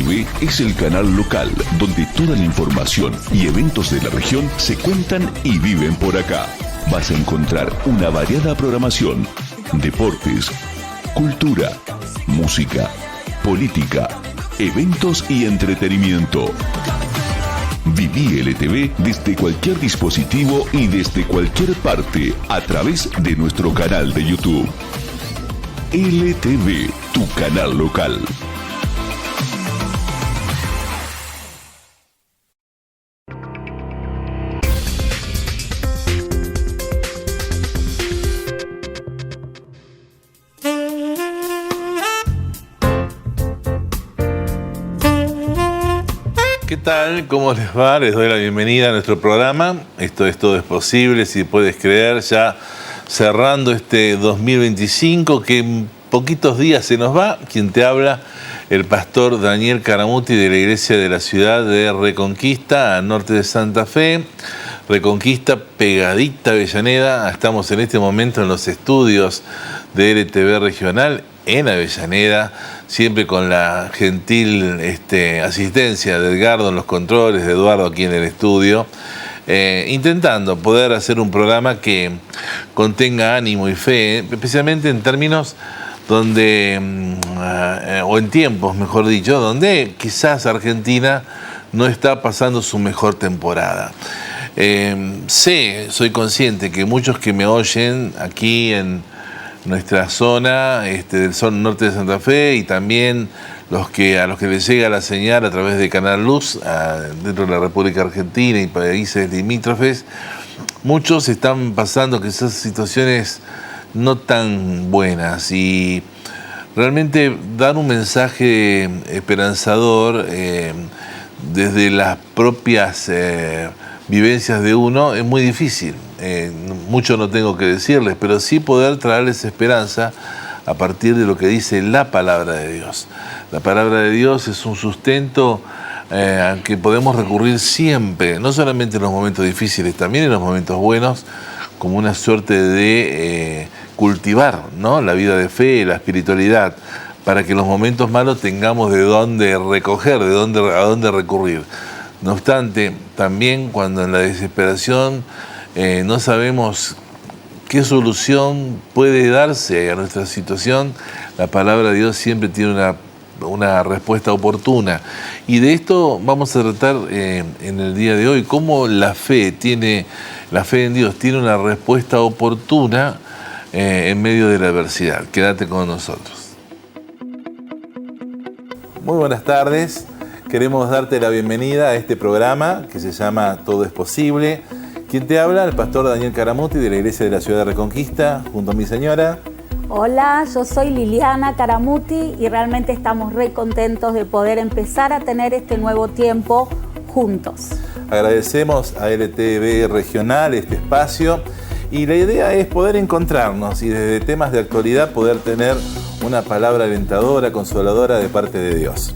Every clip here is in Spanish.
LTV es el canal local donde toda la información y eventos de la región se cuentan y viven por acá. Vas a encontrar una variada programación, deportes, cultura, música, política, eventos y entretenimiento. Viví LTV desde cualquier dispositivo y desde cualquier parte a través de nuestro canal de YouTube. LTV, tu canal local. ¿Qué tal? ¿Cómo les va? Les doy la bienvenida a nuestro programa. Esto es Todo es Posible, si puedes creer, ya cerrando este 2025 que en poquitos días se nos va. Quien te habla, el pastor Daniel Caramuti de la Iglesia de la Ciudad de Reconquista, al norte de Santa Fe. Reconquista, pegadita a Avellaneda. Estamos en este momento en los estudios de LTV Regional en Avellaneda, siempre con la gentil asistencia de Edgardo en los controles, de Eduardo aquí en el estudio, intentando poder hacer un programa que contenga ánimo y fe, especialmente en términos donde, o en tiempos, mejor dicho, donde quizás Argentina no está pasando su mejor temporada. Soy consciente que muchos que me oyen aquí en nuestra zona del sol norte de Santa Fe y también a los que les llega la señal a través de Canal Luz dentro de la República Argentina y países limítrofes, muchos están pasando quizás situaciones no tan buenas y realmente dar un mensaje esperanzador desde las propias vivencias de uno es muy difícil. Mucho no tengo que decirles, pero sí poder traerles esperanza a partir de lo que dice la palabra de Dios. La palabra de Dios es un sustento al que podemos recurrir siempre, no solamente en los momentos difíciles, también en los momentos buenos, como una suerte de cultivar, ¿no?, la vida de fe, la espiritualidad, para que en los momentos malos tengamos de dónde recoger, a dónde recurrir. No obstante, también cuando en la desesperación no sabemos qué solución puede darse a nuestra situación, la palabra de Dios siempre tiene una respuesta oportuna. Y de esto vamos a tratar en el día de hoy, cómo la fe en Dios tiene una respuesta oportuna en medio de la adversidad. Quédate con nosotros. Muy buenas tardes. Queremos darte la bienvenida a este programa que se llama Todo es Posible. Quien te habla, el pastor Daniel Caramuti de la Iglesia de la Ciudad de Reconquista, junto a mi señora. Hola, yo soy Liliana Caramuti y realmente estamos re contentos de poder empezar a tener este nuevo tiempo juntos. Agradecemos a LTV Regional este espacio y la idea es poder encontrarnos y desde temas de actualidad poder tener una palabra alentadora, consoladora de parte de Dios.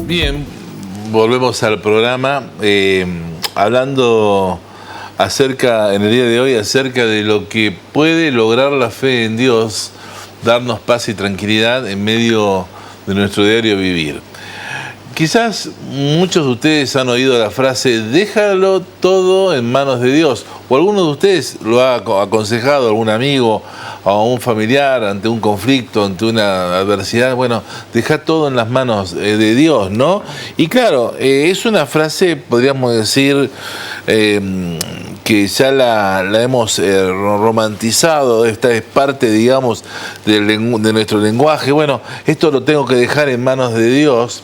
Bien, volvemos al programa hablando en el día de hoy acerca de lo que puede lograr la fe en Dios, darnos paz y tranquilidad en medio de nuestro diario vivir. Quizás muchos de ustedes han oído la frase, déjalo todo en manos de Dios, o alguno de ustedes lo ha aconsejado a algún amigo o a un familiar ante un conflicto, ante una adversidad. Bueno, deja todo en las manos de Dios, ¿no? Y claro, es una frase, podríamos decir, que ya la hemos romantizado. Esta es parte, digamos, de nuestro lenguaje. Bueno, esto lo tengo que dejar en manos de Dios.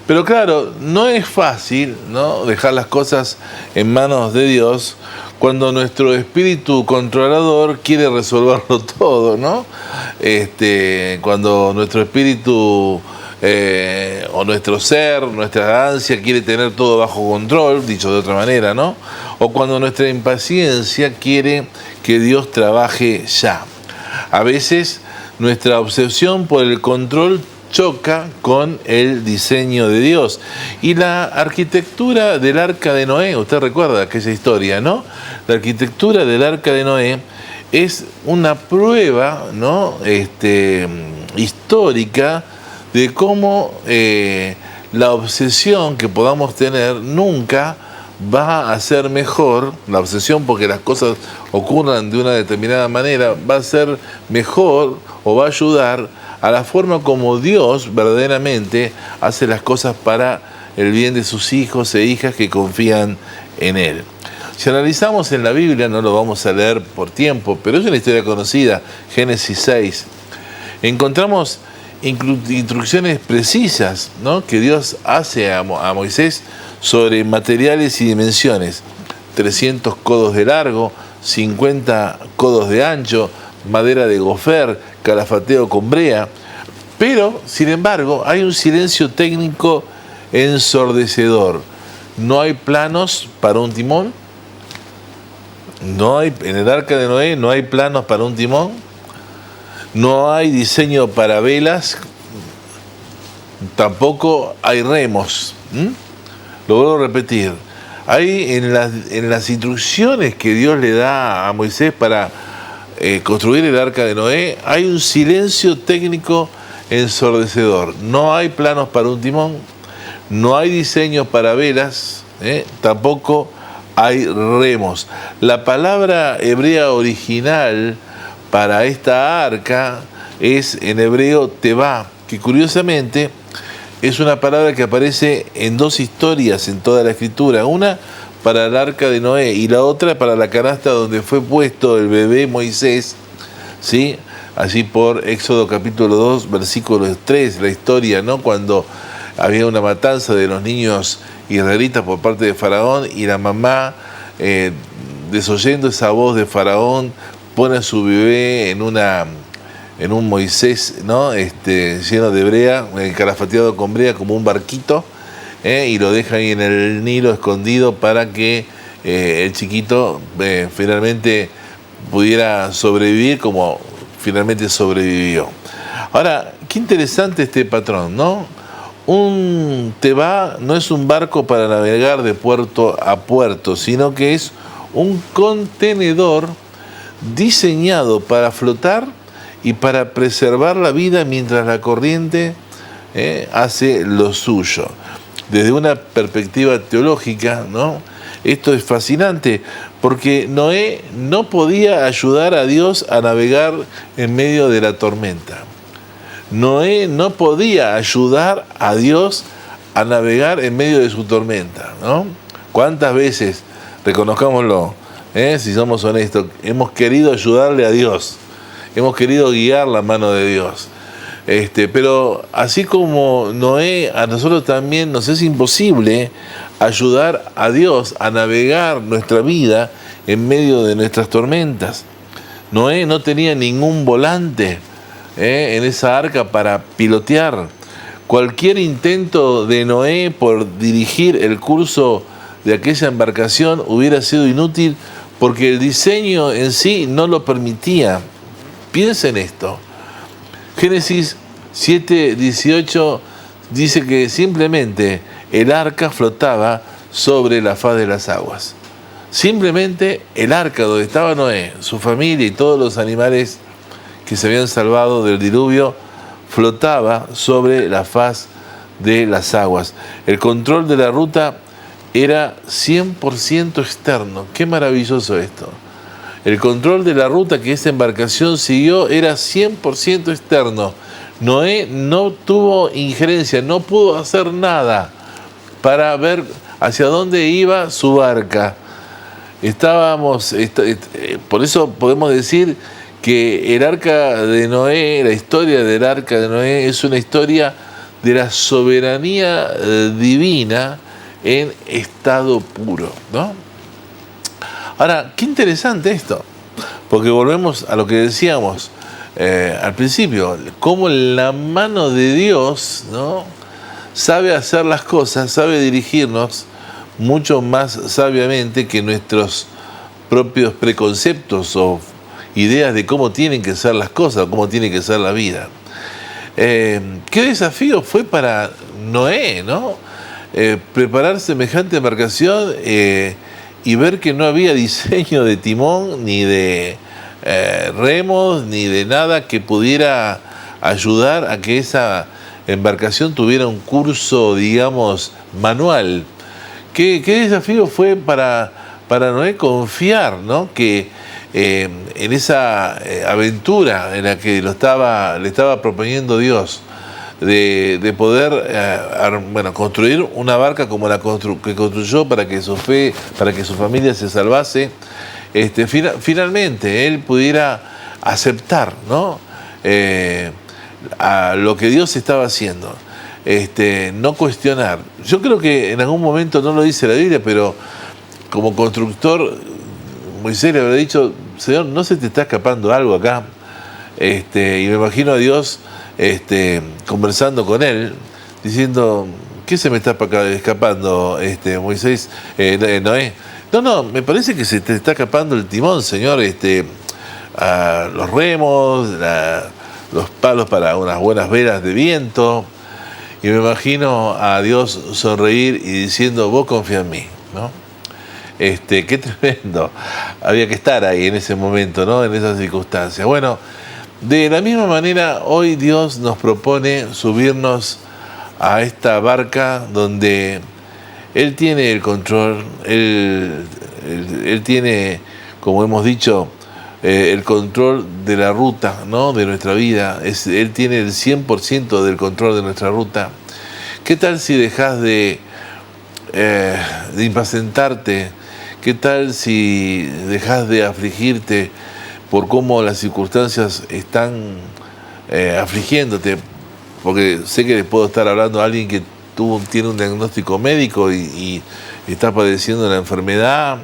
Pero claro, no es fácil, ¿no?, dejar las cosas en manos de Dios cuando nuestro espíritu controlador quiere resolverlo todo, ¿no? Cuando nuestro espíritu o nuestro ser, nuestra ansia quiere tener todo bajo control, dicho de otra manera, ¿no? O cuando nuestra impaciencia quiere que Dios trabaje ya. A veces nuestra obsesión por el control choca con el diseño de Dios. Y la arquitectura del arca de Noé, usted recuerda aquella historia, ¿no? La arquitectura del arca de Noé es una prueba, ¿no? Histórica de cómo la obsesión que podamos tener nunca va a ser mejor, la obsesión porque las cosas ocurran de una determinada manera, va a ser mejor o va a ayudar a la forma como Dios verdaderamente hace las cosas para el bien de sus hijos e hijas que confían en Él. Si analizamos en la Biblia, no lo vamos a leer por tiempo, pero es una historia conocida, Génesis 6, encontramos instrucciones precisas, ¿no?, que Dios hace a Moisés sobre materiales y dimensiones: 300 codos de largo, 50 codos de ancho, madera de gofer, calafateo con brea. Pero, sin embargo, hay un silencio técnico ensordecedor. No hay planos para un timón. En el arca de Noé no hay planos para un timón. No hay diseño para velas. Tampoco hay remos. Lo vuelvo a repetir. Hay en las instrucciones que Dios le da a Moisés para construir el arca de Noé, hay un silencio técnico ensordecedor. No hay planos para un timón, no hay diseños para velas, tampoco hay remos. La palabra hebrea original para esta arca es en hebreo tebá, que curiosamente es una palabra que aparece en dos historias en toda la escritura. Una para el arca de Noé y la otra para la canasta donde fue puesto el bebé Moisés, ¿sí? Allí por Éxodo capítulo 2, versículo 3, la historia, ¿no?, cuando había una matanza de los niños israelitas por parte de Faraón y la mamá, desoyendo esa voz de Faraón, pone a su bebé en un Moisés, ¿no?, lleno de brea, calafateado con brea, como un barquito, y lo deja ahí en el Nilo escondido para que el chiquito finalmente pudiera sobrevivir como finalmente sobrevivió. Ahora, qué interesante este patrón, ¿no? Un tebá no es un barco para navegar de puerto a puerto, sino que es un contenedor diseñado para flotar y para preservar la vida mientras la corriente hace lo suyo. Desde una perspectiva teológica, ¿no?, esto es fascinante, porque Noé no podía ayudar a Dios a navegar en medio de la tormenta. Noé no podía ayudar a Dios a navegar en medio de su tormenta, ¿no? ¿Cuántas veces, reconozcámoslo, si somos honestos, hemos querido ayudarle a Dios? Hemos querido guiar la mano de Dios. Pero así como Noé, a nosotros también nos es imposible ayudar a Dios a navegar nuestra vida en medio de nuestras tormentas. Noé no tenía ningún volante en esa arca para pilotear. Cualquier intento de Noé por dirigir el curso de aquella embarcación hubiera sido inútil porque el diseño en sí no lo permitía. Piensen esto. Génesis 7:18 dice que simplemente el arca flotaba sobre la faz de las aguas. Simplemente el arca donde estaba Noé, su familia y todos los animales que se habían salvado del diluvio, flotaba sobre la faz de las aguas. El control de la ruta era 100% externo. Qué maravilloso esto. El control de la ruta que esta embarcación siguió era 100% externo. Noé no tuvo injerencia, no pudo hacer nada para ver hacia dónde iba su barca. Por eso podemos decir que el arca de Noé, la historia del arca de Noé, es una historia de la soberanía divina en estado puro, ¿no? Ahora, qué interesante esto, porque volvemos a lo que decíamos al principio, cómo la mano de Dios, ¿no?, sabe hacer las cosas, sabe dirigirnos mucho más sabiamente que nuestros propios preconceptos o ideas de cómo tienen que ser las cosas, o cómo tiene que ser la vida. qué desafío fue para Noé, ¿no? Preparar semejante embarcación y ver que no había diseño de timón, ni de remos, ni de nada que pudiera ayudar a que esa embarcación tuviera un curso, digamos, manual. ¿Qué desafío fue para Noé confiar, ¿no? Que en esa aventura en la que le estaba proponiendo Dios, de poder construir una barca como la que construyó para que su familia se salvase, finalmente él pudiera aceptar, ¿no? A lo que Dios estaba haciendo, no cuestionar. Yo creo que en algún momento, no lo dice la Biblia, pero como constructor, Moisés le habrá dicho: Señor, ¿no se te está escapando algo acá? Y me imagino a Dios conversando con él, diciendo: ¿qué se me está escapando, Moisés, Noé? No, me parece que se te está escapando el timón, Señor, los remos, los palos para unas buenas velas de viento. Y me imagino a Dios sonreír y diciendo: vos confía en mí, ¿no? Qué tremendo. Había que estar ahí en ese momento, ¿no? En esas circunstancias. Bueno, de la misma manera, hoy Dios nos propone subirnos a esta barca donde Él tiene el control, Él tiene, como hemos dicho, el control de la ruta, ¿no? De nuestra vida. Él tiene el 100% del control de nuestra ruta. ¿Qué tal si dejas de impacientarte? ¿Qué tal si dejas de afligirte por cómo las circunstancias están afligiéndote? Porque sé que le puedo estar hablando a alguien que tiene un diagnóstico médico y está padeciendo una enfermedad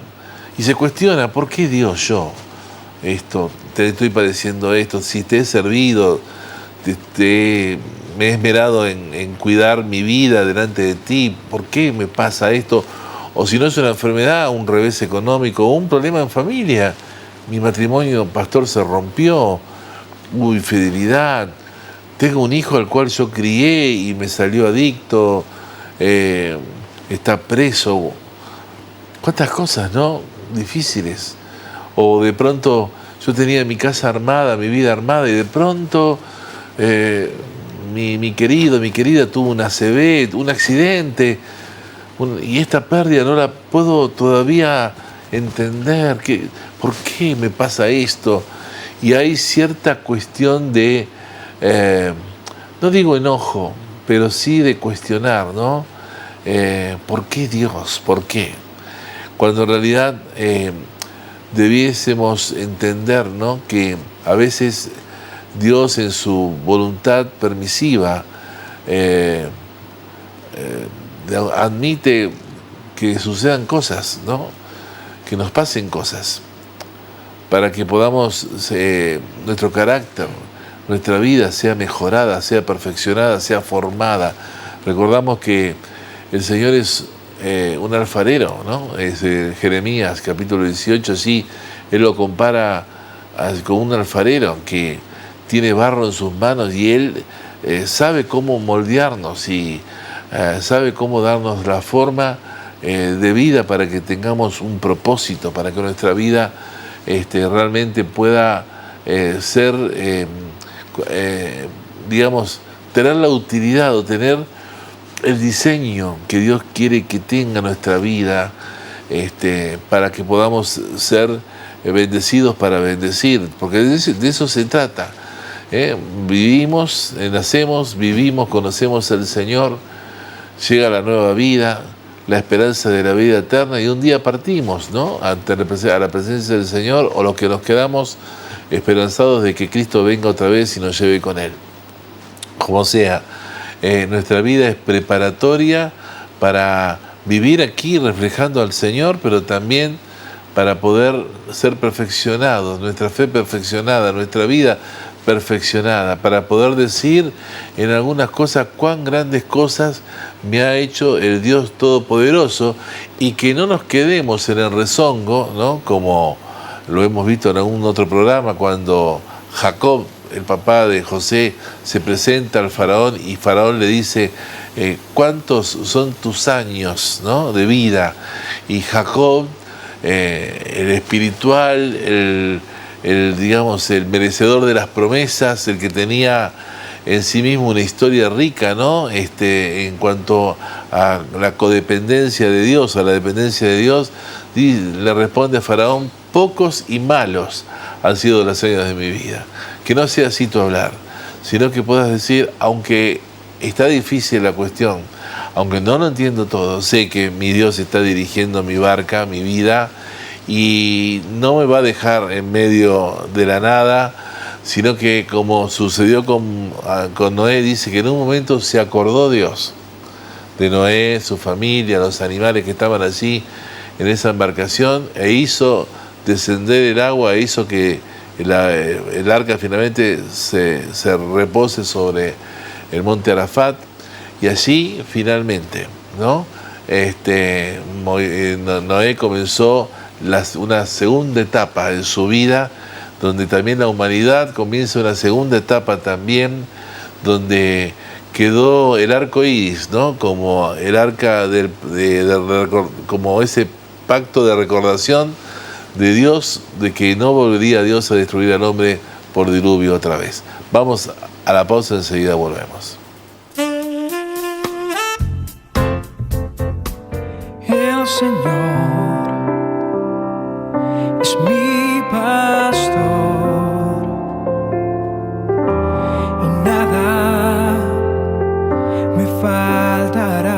y se cuestiona: ¿por qué Dios yo? Te estoy padeciendo esto, si te he servido, me he esmerado en cuidar mi vida delante de ti, ¿por qué me pasa esto? O si no es una enfermedad, un revés económico, o un problema en familia, mi matrimonio, pastor, se rompió, hubo infidelidad, tengo un hijo al cual yo crié y me salió adicto, está preso. ¿Cuántas cosas, no? Difíciles. O de pronto yo tenía mi casa armada, mi vida armada, y de pronto mi querida tuvo una ACV, un accidente, y esta pérdida no la puedo todavía entender. ¿Por qué me pasa esto? Y hay cierta cuestión de, no digo enojo, pero sí de cuestionar, ¿no? ¿Por qué Dios? ¿Por qué? Cuando en realidad debiésemos entender, ¿no? Que a veces Dios, en su voluntad permisiva, admite que sucedan cosas, ¿no? Que nos pasen cosas, para que podamos, nuestro carácter, nuestra vida sea mejorada, sea perfeccionada, sea formada. Recordamos que el Señor es un alfarero, ¿no? Es Jeremías capítulo 18, sí, Él lo compara con un alfarero que tiene barro en sus manos y Él sabe cómo moldearnos y sabe cómo darnos la forma de vida para que tengamos un propósito, para que nuestra vida realmente pueda ser, digamos, tener la utilidad o tener el diseño que Dios quiere que tenga nuestra vida, para que podamos ser bendecidos para bendecir, porque de eso se trata. Vivimos, nacemos, vivimos, conocemos al Señor, llega la nueva vida, la esperanza de la vida eterna, y un día partimos, ¿no? A la presencia del Señor, o los que nos quedamos esperanzados de que Cristo venga otra vez y nos lleve con Él. Como sea, nuestra vida es preparatoria para vivir aquí reflejando al Señor, pero también para poder ser perfeccionados, nuestra fe perfeccionada, nuestra vida perfeccionada, para poder decir en algunas cosas cuán grandes cosas me ha hecho el Dios Todopoderoso, y que no nos quedemos en el rezongo, ¿no? Como lo hemos visto en algún otro programa, cuando Jacob el papá de José, se presenta al faraón y faraón le dice, ¿cuántos son tus años, ¿no?, de vida? Y Jacob, el espiritual, digamos, el merecedor de las promesas, el que tenía en sí mismo una historia rica, ¿no?, en cuanto a la codependencia de Dios, a la dependencia de Dios, le responde a Faraón, pocos y malos han sido los años de mi vida. Que no sea así tu hablar, sino que puedas decir, aunque está difícil la cuestión, aunque no lo entiendo todo, sé que mi Dios está dirigiendo mi barca, mi vida, y no me va a dejar en medio de la nada, sino que como sucedió con Noé, dice que en un momento se acordó Dios de Noé, su familia, los animales que estaban allí en esa embarcación, e hizo descender el agua, e hizo que el arca finalmente se repose sobre el monte Arafat, y allí finalmente, ¿no?, Noé comenzó una segunda etapa en su vida, donde también la humanidad comienza una segunda etapa también, donde quedó el arco iris, ¿no?, como el arca como ese pacto de recordación de Dios, de que no volvería Dios a destruir al hombre por diluvio otra vez. Vamos a la pausa, enseguida volvemos. El Señor es mi pastor y nada me faltará.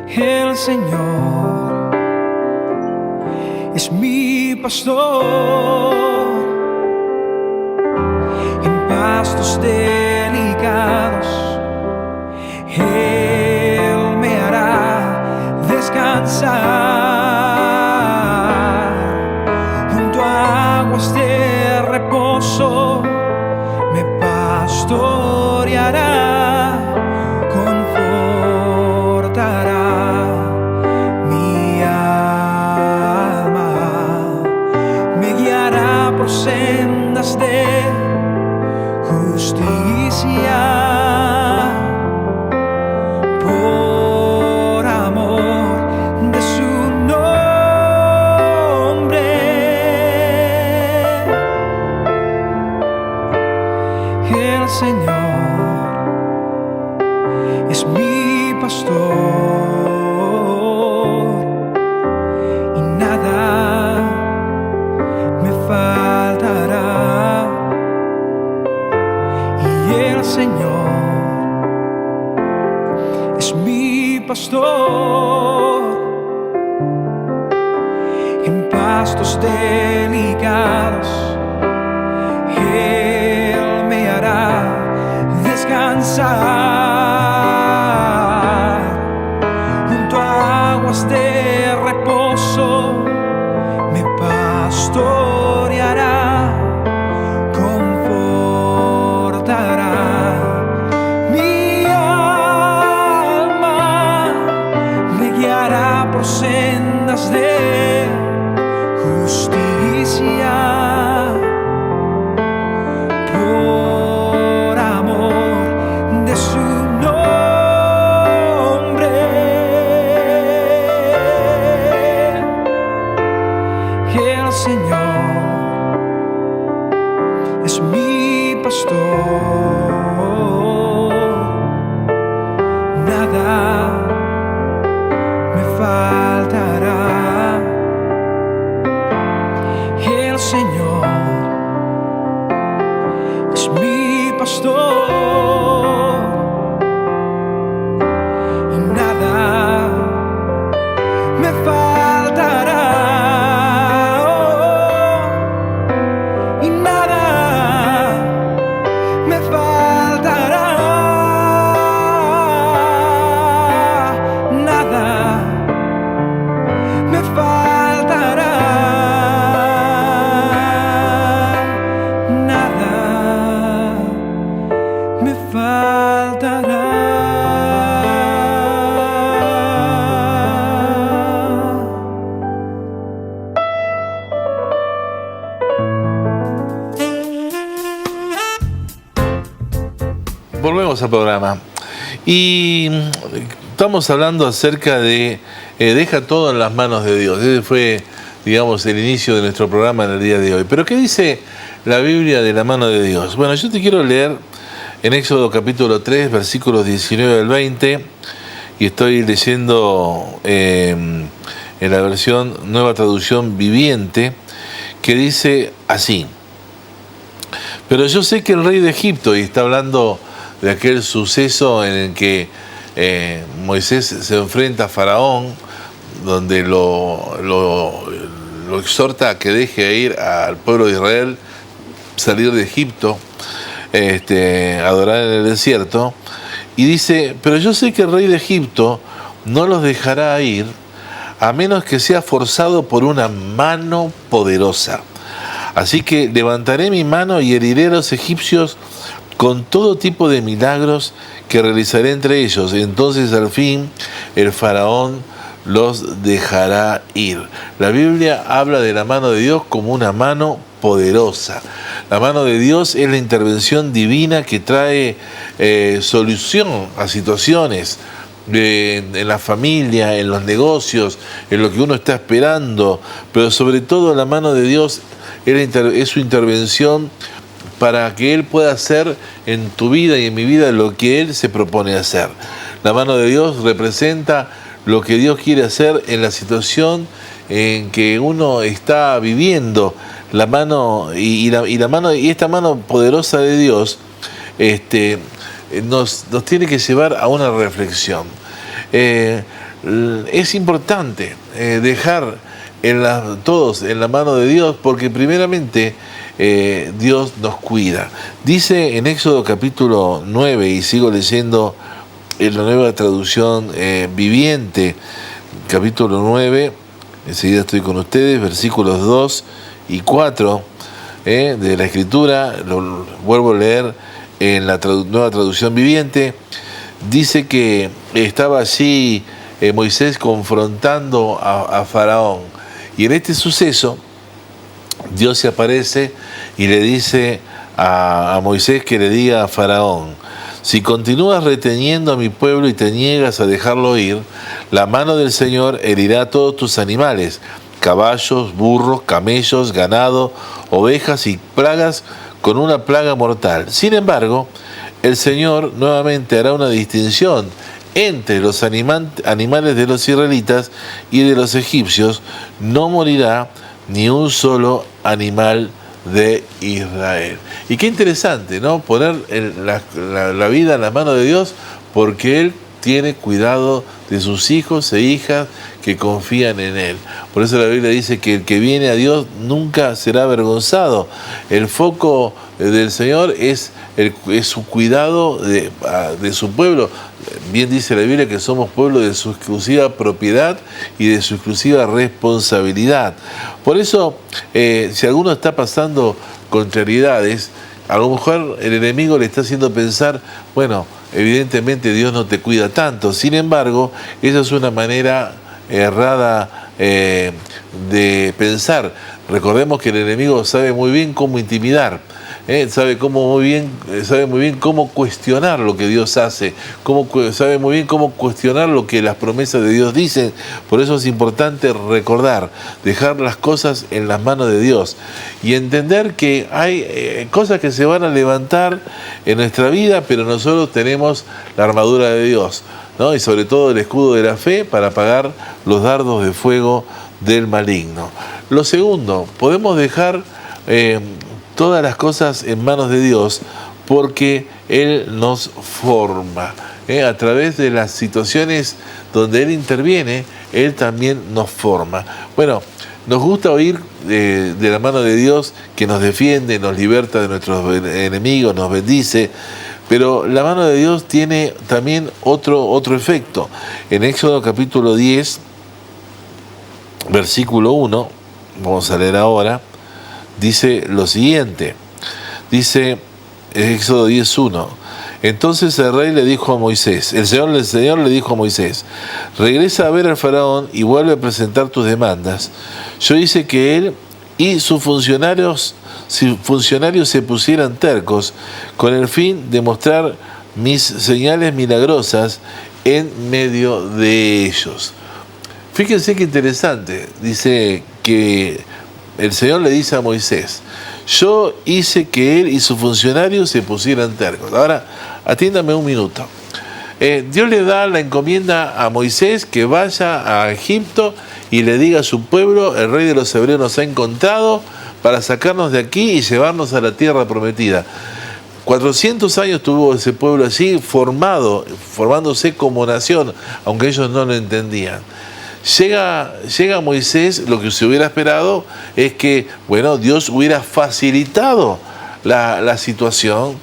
El Señor es mi pastor en pastos delicados. Él me hará descansar junto a aguas de reposo, me pastoreará, confortará mi alma, me guiará por sendas de justicia. Señor es mi pastor y nada me faltará. Y el Señor es mi pastor en pastos delicados. Él me hará descansar junto a aguas de reposo, me pastoreará, confortará mi alma, me guiará por sendas de justicia. Es mi pastor, nada me faltará. al programa. Y estamos hablando acerca de deja todo en las manos de Dios. Ese fue, digamos, el inicio de nuestro programa en el día de hoy. Pero ¿qué dice la Biblia de la mano de Dios? Bueno, yo te quiero leer en Éxodo capítulo 3, versículos 19 al 20, y estoy leyendo en la versión Nueva Traducción Viviente, que dice así: pero yo sé que el rey de Egipto, y está hablando de aquel suceso en el que Moisés se enfrenta a Faraón, donde lo exhorta a que deje ir al pueblo de Israel, salir de Egipto, adorar en el desierto, y dice, pero yo sé que el rey de Egipto no los dejará ir a menos que sea forzado por una mano poderosa. Así que levantaré mi mano y heriré a los egipcios con todo tipo de milagros que realizaré entre ellos. Entonces al fin el faraón los dejará ir. La Biblia habla de la mano de Dios como una mano poderosa. La mano de Dios es la intervención divina que trae solución a situaciones en la familia, en los negocios, en lo que uno está esperando, pero sobre todo la mano de Dios es su intervención para que Él pueda hacer en tu vida y en mi vida lo que Él se propone hacer. La mano de Dios representa lo que Dios quiere hacer en la situación en que uno está viviendo. La mano y esta mano poderosa de Dios nos tiene que llevar a una reflexión. Es importante dejar todos en la mano de Dios, porque primeramente Dios nos cuida. Dice en Éxodo capítulo 9, y sigo leyendo en la Nueva Traducción Viviente, capítulo 9, enseguida estoy con ustedes, versículos 2 y 4 de la Escritura, lo vuelvo a leer en la Nueva Traducción Viviente. Dice que estaba allí Moisés confrontando a Faraón, y en este suceso Dios se aparece y le dice a Moisés que le diga a Faraón: si continúas reteniendo a mi pueblo y te niegas a dejarlo ir, la mano del Señor herirá a todos tus animales, caballos, burros, camellos, ganado, ovejas y plagas, con una plaga mortal. Sin embargo, el Señor nuevamente hará una distinción entre los animales de los israelitas y de los egipcios. No morirá ni un solo animal de Israel. Y qué interesante, ¿no? Poner la vida en la mano de Dios, porque Él tiene cuidado de sus hijos e hijas que confían en Él. Por eso la Biblia dice que el que viene a Dios nunca será avergonzado. El foco del Señor es su cuidado de su pueblo. Bien dice la Biblia que somos pueblo de su exclusiva propiedad y de su exclusiva responsabilidad. Por eso, si alguno está pasando contrariedades, a lo mejor el enemigo le está haciendo pensar, bueno, evidentemente Dios no te cuida tanto. Sin embargo, esa es una manera errada de pensar. Recordemos que el enemigo sabe muy bien cómo intimidar, sabe muy bien cómo cuestionar lo que Dios hace, sabe muy bien cómo cuestionar lo que las promesas de Dios dicen. Por eso es importante recordar, dejar las cosas en las manos de Dios y entender que hay cosas que se van a levantar en nuestra vida, pero nosotros tenemos la armadura de Dios, ¿no? Y sobre todo el escudo de la fe para apagar los dardos de fuego del maligno. Lo segundo, podemos dejar todas las cosas en manos de Dios, porque Él nos forma. A través de las situaciones donde Él interviene, Él también nos forma. Bueno, nos gusta oír de la mano de Dios que nos defiende, nos liberta de nuestros enemigos, nos bendice, pero la mano de Dios tiene también otro efecto. En Éxodo capítulo 10, versículo 1, vamos a leer ahora, dice lo siguiente, dice Éxodo 10:1, entonces el rey le dijo a Moisés, el Señor le dijo a Moisés, regresa a ver al faraón y vuelve a presentar tus demandas. Yo hice que él y sus funcionarios se pusieran tercos con el fin de mostrar mis señales milagrosas en medio de ellos. Fíjense qué interesante, dice que el Señor le dice a Moisés, yo hice que él y sus funcionarios se pusieran tercos. Ahora, atiéndame un minuto. Dios le da la encomienda a Moisés que vaya a Egipto y le diga a su pueblo, el rey de los hebreos nos ha encontrado para sacarnos de aquí y llevarnos a la tierra prometida. 400 años tuvo ese pueblo allí formándose como nación, aunque ellos no lo entendían. Llega Moisés, lo que se hubiera esperado es que, bueno, Dios hubiera facilitado la situación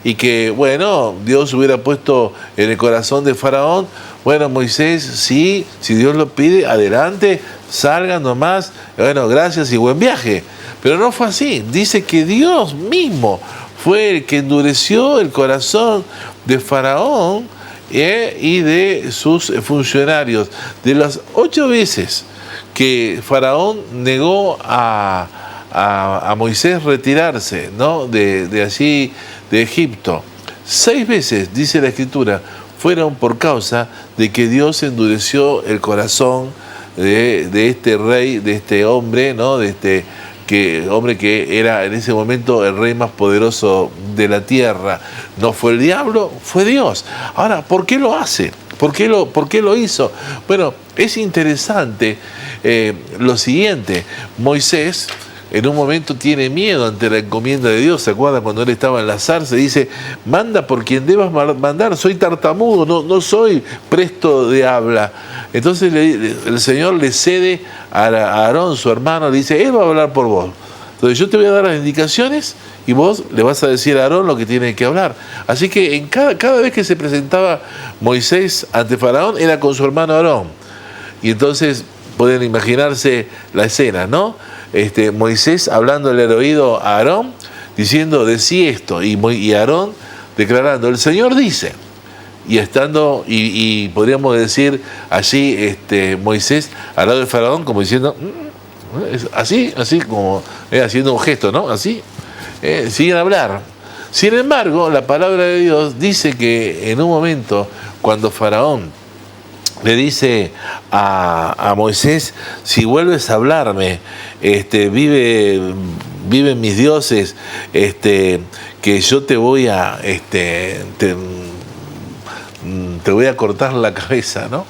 y que, bueno, Dios hubiera puesto en el corazón de Faraón, bueno, Moisés, sí, si Dios lo pide, adelante, salgan nomás, bueno, gracias y buen viaje. Pero no fue así, dice que Dios mismo fue el que endureció el corazón de Faraón y de sus funcionarios. De las 8 veces que Faraón negó a Moisés retirarse, ¿no?, de allí, de Egipto, 6 veces, dice la Escritura, fueron por causa de que Dios endureció el corazón de este rey, de este hombre, ¿no?, de este hombre que era en ese momento el rey más poderoso de la tierra. No fue el diablo, fue Dios. Ahora, ¿por qué lo hace? ¿Por qué lo hizo? Bueno, es interesante lo siguiente. Moisés en un momento tiene miedo ante la encomienda de Dios. ¿Se acuerdan cuando él estaba en la zarza? Dice, manda por quien debas mandar, soy tartamudo, no soy presto de habla. Entonces el Señor le cede a Aarón, su hermano, le dice, él va a hablar por vos. Entonces yo te voy a dar las indicaciones y vos le vas a decir a Aarón lo que tiene que hablar. Así que cada vez que se presentaba Moisés ante Faraón, era con su hermano Aarón. Y entonces pueden imaginarse la escena, ¿no? Moisés hablándole al oído a Aarón, diciendo, decí esto, y Aarón declarando, el Señor dice, y podríamos decir allí Moisés al lado de Faraón, como diciendo, así como haciendo un gesto, ¿no? Así, siguen a hablar. Sin embargo, la palabra de Dios dice que en un momento, cuando Faraón le dice a Moisés, si vuelves a hablarme, viven mis dioses, que yo te voy a te voy a cortar la cabeza, ¿no?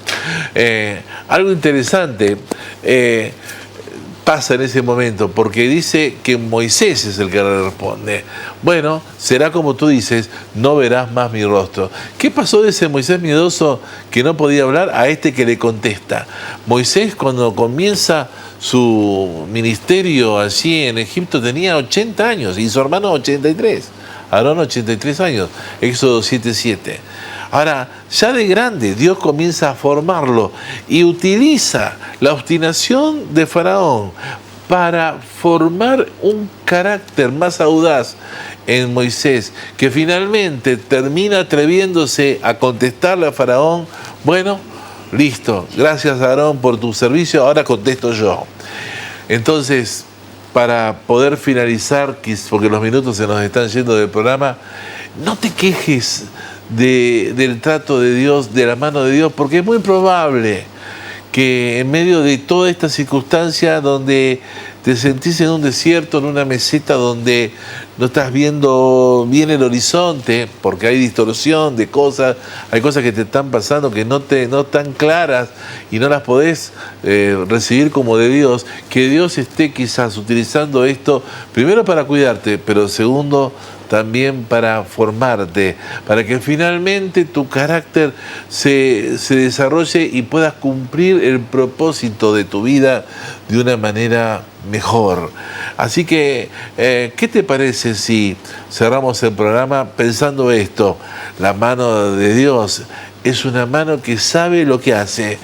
Algo interesante pasa en ese momento, porque dice que Moisés es el que le responde, bueno, será como tú dices, no verás más mi rostro. ¿Qué pasó de ese Moisés miedoso que no podía hablar a este que le contesta? Moisés, cuando comienza su ministerio allí en Egipto, tenía 80 años y su hermano 83, Aarón 83 años, Éxodo 7:7. Ahora, ya de grande, Dios comienza a formarlo y utiliza la obstinación de Faraón para formar un carácter más audaz en Moisés, que finalmente termina atreviéndose a contestarle a Faraón, bueno, listo, gracias Aarón por tu servicio, ahora contesto yo. Entonces, para poder finalizar, porque los minutos se nos están yendo del programa, no te quejes del trato de Dios, de la mano de Dios, porque es muy probable que en medio de toda esta circunstancia donde te sentís en un desierto, en una meseta donde no estás viendo bien el horizonte, porque hay distorsión de cosas, hay cosas que te están pasando que no están claras y no las podés recibir como de Dios, que Dios esté quizás utilizando esto, primero para cuidarte, pero segundo, también para formarte, para que finalmente tu carácter se desarrolle y puedas cumplir el propósito de tu vida de una manera mejor. Así que, ¿qué te parece si cerramos el programa pensando esto? La mano de Dios es una mano que sabe lo que hace,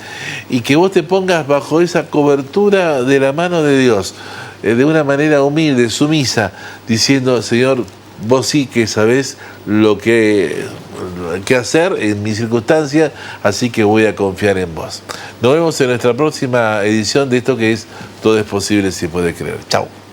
y que vos te pongas bajo esa cobertura de la mano de Dios, de una manera humilde, sumisa, diciendo, Señor, vos sí que sabés lo que hacer en mis circunstancias, así que voy a confiar en vos. Nos vemos en nuestra próxima edición de esto que es Todo es posible si puede creer. Chao.